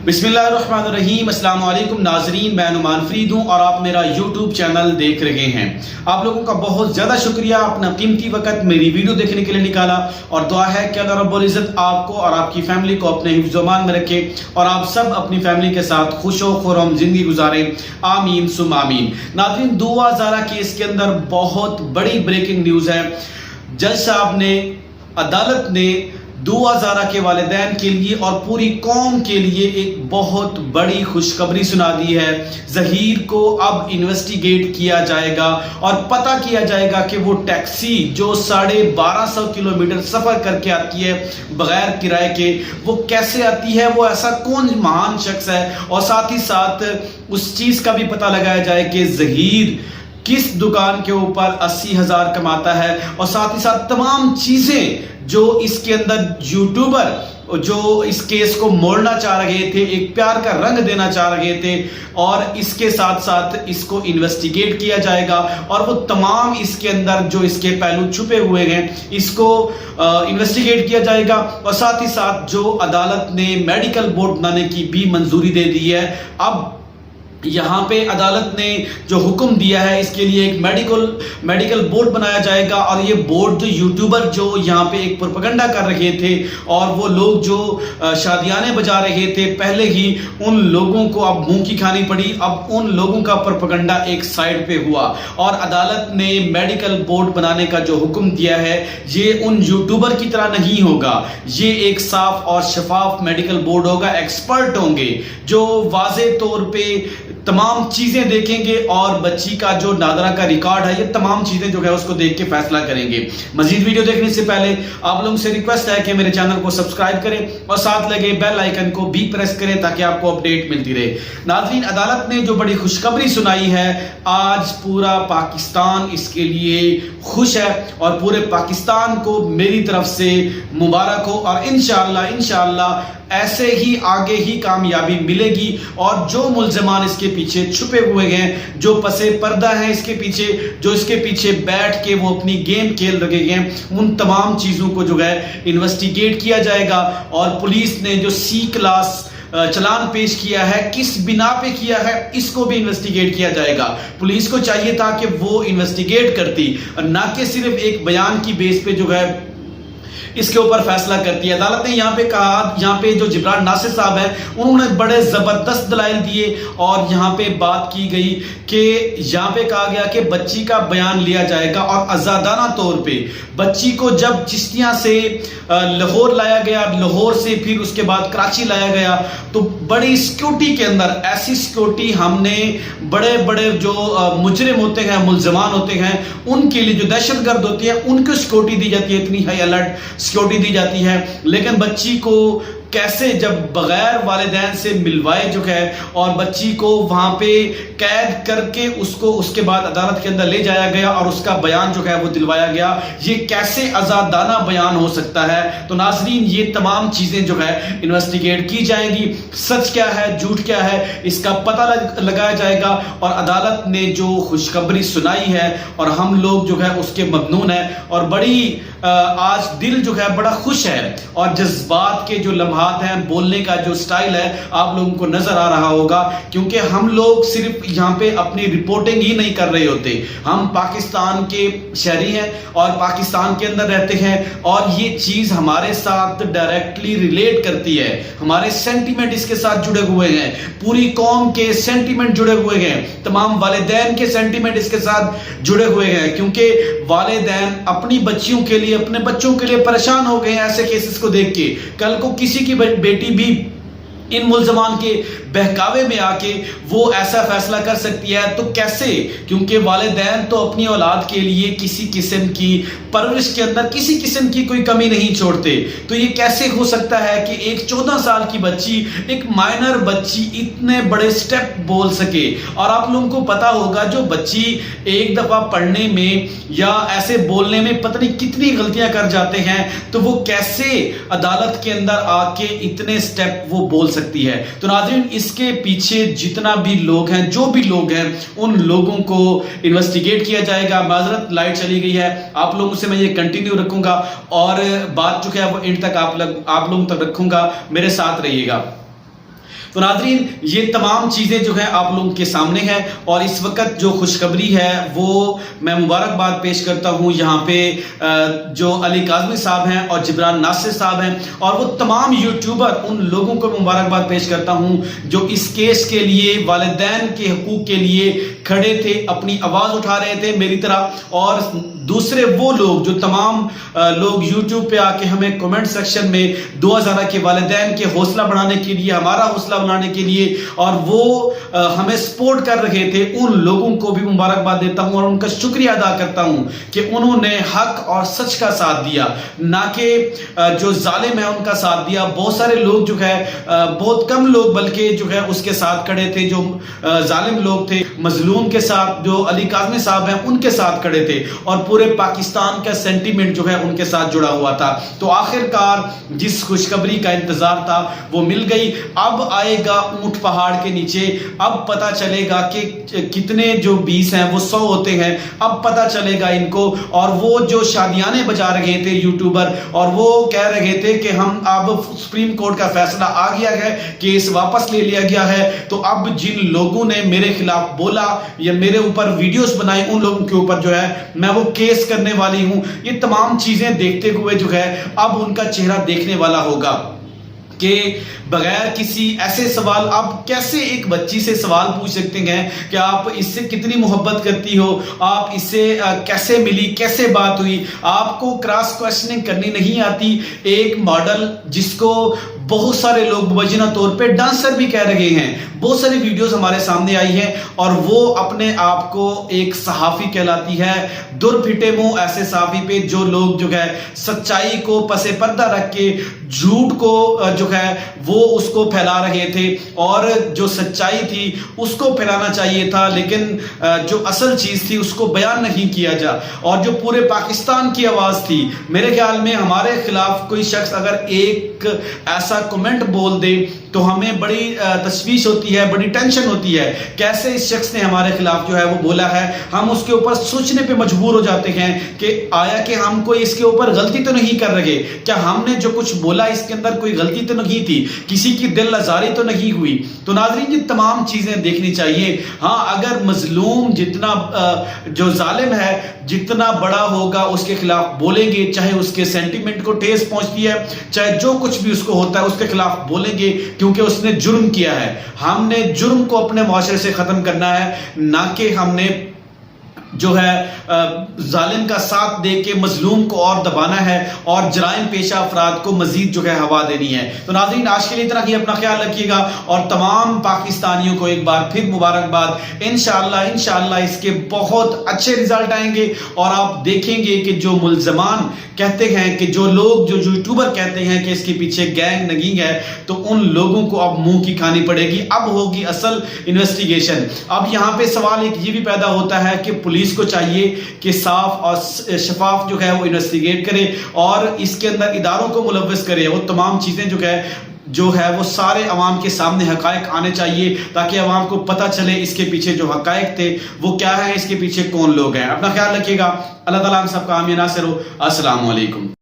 بسم اللہ الرحمن الرحیم۔ السلام علیکم ناظرین، میں نعمان فرید ہوں اور آپ میرا یوٹیوب چینل دیکھ رہے ہیں۔ آپ لوگوں کا بہت زیادہ شکریہ، اپنا قیمتی وقت میری ویڈیو دیکھنے کے لیے نکالا، اور دعا ہے کہ اللہ رب العزت آپ کو اور آپ کی فیملی کو اپنے حفظ و امان میں رکھے اور آپ سب اپنی فیملی کے ساتھ خوش و خرم زندگی گزاریں، آمین ثم آمین۔ ناظرین، 2000 کیس کے اندر بہت بڑی بریکنگ نیوز ہے۔ جج صاحب نے، عدالت نے 2000 کے والدین کے لیے اور پوری قوم کے لیے ایک بہت بڑی خوشخبری سنا دی ہے۔ ظہیر کو اب انویسٹیگیٹ کیا جائے گا اور پتہ کیا جائے گا کہ وہ ٹیکسی جو 1250 کلومیٹر سفر کر کے آتی ہے بغیر کرائے کے، وہ کیسے آتی ہے، وہ ایسا کون مہان شخص ہے، اور ساتھ ہی ساتھ اس چیز کا بھی پتہ لگایا جائے کہ ظہیر کس دکان کے اوپر 80,000 کماتا ہے، اور ساتھ ہی ساتھ تمام چیزیں جو اس کے اندر یوٹیوبر جو اس کیس کو موڑنا چاہ رہے تھے، ایک پیار کا رنگ دینا چاہ رہے تھے، اور اس کے ساتھ ساتھ اس کو انویسٹیگیٹ کیا جائے گا، اور وہ تمام اس کے اندر جو اس کے پہلو چھپے ہوئے ہیں اس کو انویسٹیگیٹ کیا جائے گا، اور ساتھ ہی ساتھ جو عدالت نے میڈیکل بورڈ بنانے کی بھی منظوری دے دی ہے۔ اب یہاں پہ عدالت نے جو حکم دیا ہے اس کے لیے ایک میڈیکل بورڈ بنایا جائے گا، اور یہ بورڈ جو یوٹیوبر جو یہاں پہ ایک پروپیگنڈا کر رہے تھے اور وہ لوگ جو شادیانے بجا رہے تھے پہلے ہی، ان لوگوں کو اب منہ کی کھانی پڑی۔ اب ان لوگوں کا پروپیگنڈا ایک سائیڈ پہ ہوا، اور عدالت نے میڈیکل بورڈ بنانے کا جو حکم دیا ہے یہ ان یوٹیوبر کی طرح نہیں ہوگا، یہ ایک صاف اور شفاف میڈیکل بورڈ ہوگا۔ ایکسپرٹ ہوں گے جو واضح طور پہ تمام چیزیں دیکھیں گے، اور بچی کا جو نادرہ کا ریکارڈ ہے، یہ تمام چیزیں جو ہے اس کو دیکھ کے فیصلہ کریں گے۔ مزید ویڈیو دیکھنے سے پہلے آپ لوگوں سے ریکویسٹ ہے کہ میرے چینل کو سبسکرائب کریں اور ساتھ لگے بیل آئیکن کو بھی پریس کریں تاکہ آپ کو اپڈیٹ ملتی رہے۔ ناظرین، عدالت نے جو بڑی خوشخبری سنائی ہے، آج پورا پاکستان اس کے لیے خوش ہے، اور پورے پاکستان کو میری طرف سے مبارک ہو، اور انشاءاللہ ایسے ہی آگے ہی کامیابی ملے گی، اور جو ملزمان اس کے پیچھے چھپے ہوئے ہیں، جو پسے پردہ ہیں اس کے پیچھے، جو اس کے پیچھے بیٹھ کے وہ اپنی گیم کھیل رہے ہیں، ان تمام چیزوں کو جو ہے انویسٹیگیٹ کیا جائے گا۔ اور پولیس نے جو سی کلاس چلان پیش کیا ہے، کس بنا پہ کیا ہے، اس کو بھی انویسٹیگیٹ کیا جائے گا۔ پولیس کو چاہیے تھا کہ وہ انویسٹیگیٹ کرتی، نہ کہ صرف ایک بیان کی بیس پہ جو ہے اس کے اوپر فیصلہ کرتی ہے۔ عدالت نے یہاں پہ کہا، یہاں پہ جو جبران ناصر صاحب ہیں انہوں نے بڑے زبردست دلائل دیے، اور یہاں پہ بات کی گئی کہ یہاں پہ کہا گیا کہ بچی کا بیان لیا جائے گا، اور آزادانہ طور پہ بچی کو جب چشتیاں سے لاہور لایا گیا، لاہور سے پھر اس کے بعد کراچی لایا گیا، تو بڑی سیکیورٹی کے اندر، ایسی سیکیورٹی ہم نے بڑے بڑے جو مجرم ہوتے ہیں، ملزمان ہوتے ہیں، ان کے لیے جو دہشت گرد ہوتے ہیں ان کو سیکیورٹی دی جاتی ہے، اتنی ہائی الرٹ سیکیورٹی دی جاتی ہے، لیکن بچی کو کیسے جب بغیر والدین سے ملوائے جو ہے اور بچی کو وہاں پہ قید کر کے اس کو اس کے بعد عدالت کے اندر لے جایا گیا اور اس کا بیان جو ہے وہ دلوایا گیا، یہ کیسے آزادانہ بیان ہو سکتا ہے؟ تو ناظرین، یہ تمام چیزیں جو ہے انویسٹیگیٹ کی جائیں گی، سچ کیا ہے، جھوٹ کیا ہے، اس کا پتہ لگایا جائے گا۔ اور عدالت نے جو خوشخبری سنائی ہے، اور ہم لوگ جو ہے اس کے ممنون ہیں، اور بڑی آج دل جو ہے بڑا خوش ہے، اور جذبات کے جو لمحات ہیں، بولنے کا جو سٹائل ہے آپ لوگوں کو نظر آ رہا ہوگا، کیونکہ ہم لوگ صرف یہاں پہ اپنی رپورٹنگ ہی نہیں کر رہے ہوتے، ہم پاکستان کے شہری ہیں اور پاکستان کے اندر رہتے ہیں، اور یہ چیز ہمارے ساتھ ڈائریکٹلی ریلیٹ کرتی ہے، ہمارے سینٹیمنٹ اس کے ساتھ جڑے ہوئے ہیں، پوری قوم کے سینٹیمنٹ جڑے ہوئے ہیں، تمام والدین کے سینٹیمنٹ اس کے ساتھ جڑے ہوئے ہیں، کیونکہ والدین اپنی بچیوں کے لیے، اپنے بچوں کے لیے پریشان ہو گئے ہیں ایسے کیسز کو دیکھ کے۔ کل کو کسی کی بیٹی بھی ان ملزمان کے بہکاوے میں آ کے وہ ایسا فیصلہ کر سکتی ہے، تو کیسے؟ کیونکہ والدین تو اپنی اولاد کے لیے کسی قسم کی پرورش کے اندر کسی قسم کی کوئی کمی نہیں چھوڑتے، تو یہ کیسے ہو سکتا ہے کہ ایک 14 سال کی بچی، ایک مائنر بچی اتنے بڑے سٹیپ بول سکے؟ اور آپ لوگوں کو پتا ہوگا جو بچی ایک دفعہ پڑھنے میں یا ایسے بولنے میں پتہ نہیں کتنی غلطیاں کر جاتے ہیں، تو وہ کیسے عدالت کے اندر آ کے اتنے سٹیپ وہ بول سکتی ہے؟ تو ناظرین، اس کے پیچھے جتنا بھی لوگ ہیں، جو بھی لوگ ہیں، ان لوگوں کو انویسٹیگیٹ کیا جائے گا۔ معذرت، لائٹ چلی گئی ہے، آپ لوگوں سے میں یہ کنٹینیو رکھوں گا، اور بات جو ہے وہ اینڈ تک آپ لوگوں تک رکھوں گا، میرے ساتھ رہیے گا۔ تو ناظرین یہ تمام چیزیں جو ہیں آپ لوگوں کے سامنے ہیں، اور اس وقت جو خوشخبری ہے وہ میں مبارکباد پیش کرتا ہوں یہاں پہ جو علی کاظمی صاحب ہیں اور جبران ناصر صاحب ہیں اور وہ تمام یوٹیوبر، ان لوگوں کو مبارکباد پیش کرتا ہوں جو اس کیس کے لیے والدین کے حقوق کے لیے کھڑے تھے، اپنی آواز اٹھا رہے تھے میری طرح، اور دوسرے وہ لوگ جو تمام لوگ یوٹیوب پہ آ کے ہمیں کومنٹ سیکشن میں دعا زارہ کے والدین کے حوصلہ بڑھانے کے لیے، ہمارا حوصلہ بڑھانے کے لیے اور وہ ہمیں سپورٹ کر رہے تھے، ان لوگوں کو بھی مبارکباد دیتا ہوں اور ان کا شکریہ ادا کرتا ہوں کہ انہوں نے حق اور سچ کا ساتھ دیا، نہ کہ جو ظالم ہے ان کا ساتھ دیا۔ بہت سارے لوگ جو ہے، بہت کم لوگ بلکہ جو ہے اس کے ساتھ کھڑے تھے، جو ظالم لوگ تھے، مظلوم کے ساتھ، جو علی کاظمی صاحب ہیں ان کے ساتھ کھڑے تھے، اور پورے پاکستان کا سینٹیمنٹ جو ہے ان کے ساتھ جڑا ہوا تھا۔ تو آخر کار جس خوشخبری کا انتظار تھا وہ مل گئی۔ اب آئے گا اونٹ پہاڑ کے نیچے، اب پتہ چلے گا کہ کتنے جو 20 ہیں وہ 100 ہوتے ہیں، اب پتہ چلے گا ان کو۔ اور وہ جو شادیانے بجا رہے تھے یوٹیوبر، اور وہ کہہ رہے تھے کہ ہم اب سپریم کورٹ کا فیصلہ آ گیا ہے، کیس واپس لے لیا گیا ہے، تو اب جن لوگوں نے میرے خلاف بولا یا میرے اوپر ویڈیوز بنائے، ان لوگوں کے اوپر جو ہے میں وہ کیس کرنے والی ہوں۔ یہ تمام چیزیں دیکھتے ہوئے جو ہے اب ان کا چہرہ دیکھنے والا ہوگا کہ بغیر کسی ایسے سوال، آپ کیسے ایک بچی سے سوال پوچھ سکتے ہیں کہ آپ اس سے کتنی محبت کرتی ہو، آپ اس سے کیسے ملی، کیسے بات ہوئی، آپ کو کراس کویسچننگ کرنی نہیں آتی۔ ایک ماڈل جس کو بہت سارے لوگ مبینہ طور پہ ڈانسر بھی کہہ رہے ہیں، بہت ساری ویڈیوز ہمارے سامنے آئی ہیں، اور وہ اپنے آپ کو ایک صحافی کہلاتی ہے۔ در پھٹے منہ ایسے صحافی پہ جو لوگ جو ہے سچائی کو پس پردہ رکھ کے جھوٹ کو جو ہے وہ اس کو پھیلا رہے تھے، اور جو سچائی تھی اس کو پھیلانا چاہیے تھا، لیکن جو اصل چیز تھی اس کو بیان نہیں کیا جا، اور جو پورے پاکستان کی آواز تھی۔ میرے خیال میں ہمارے خلاف کوئی شخص اگر ایک ایسا کومنٹ بول دے تو ہمیں بڑی تشویش ہوتی ہے، بڑی ٹینشن ہوتی ہے، کیسے اس شخص نے ہمارے خلاف جو ہے وہ بولا ہے۔ ہم اس کے اوپر سوچنے پہ مجبور ہو جاتے ہیں کہ آیا کہ ہم کوئی اس کے اوپر غلطی تو نہیں کر رہے، کیا ہم نے جو کچھ بولا اس کے اندر کوئی غلطی تو نہیں تھی، کسی کی دل آزاری تو نہیں ہوئی۔ تو ناظرین یہ تمام چیزیں دیکھنی چاہیے۔ ہاں اگر مظلوم جتنا جو ظالم ہے جتنا بڑا ہوگا اس کے خلاف بولیں گے، چاہے اس کے سینٹیمنٹ کو ٹھیس پہنچتی ہے، چاہے جو کچھ بھی اس کو ہوتا ہے اس کے خلاف بولیں گے، کیونکہ اس نے جرم کیا ہے۔ ہم نے جرم کو اپنے معاشرے سے ختم کرنا ہے، نہ کہ ہم نے جو ہے ظالم کا ساتھ دے کے مظلوم کو اور دبانا ہے اور جرائم پیشہ افراد کو مزید جو ہے ہوا دینی ہے۔ تو ناظرین آج کے لیے اتنا ہی، اپنا خیال رکھیے گا، اور تمام پاکستانیوں کو ایک بار پھر مبارکباد۔ انشاءاللہ اس کے بہت اچھے رزلٹ آئیں گے، اور آپ دیکھیں گے کہ جو ملزمان کہتے ہیں، کہ جو لوگ جو یوٹیوبر کہتے ہیں کہ اس کے پیچھے گینگ نگینگ ہے، تو ان لوگوں کو اب منہ کی کھانی پڑے گی۔ اب ہوگی اصل انویسٹیگیشن۔ اب یہاں پہ سوال ایک یہ بھی پیدا ہوتا ہے کہ پولیس کو چاہیے کہ صاف اور شفاف جو ہے وہ انویسٹیگیٹ کرے، اور اس کے اندر اداروں کو ملوث کرے۔ وہ تمام چیزیں جو ہے وہ سارے عوام کے سامنے حقائق آنے چاہیے، تاکہ عوام کو پتہ چلے اس کے پیچھے جو حقائق تھے وہ کیا ہیں، اس کے پیچھے کون لوگ ہیں۔ اپنا خیال رکھیے گا۔ اللہ تعالیٰ ہم سب کا حامی ناصر ہو۔ السلام علیکم۔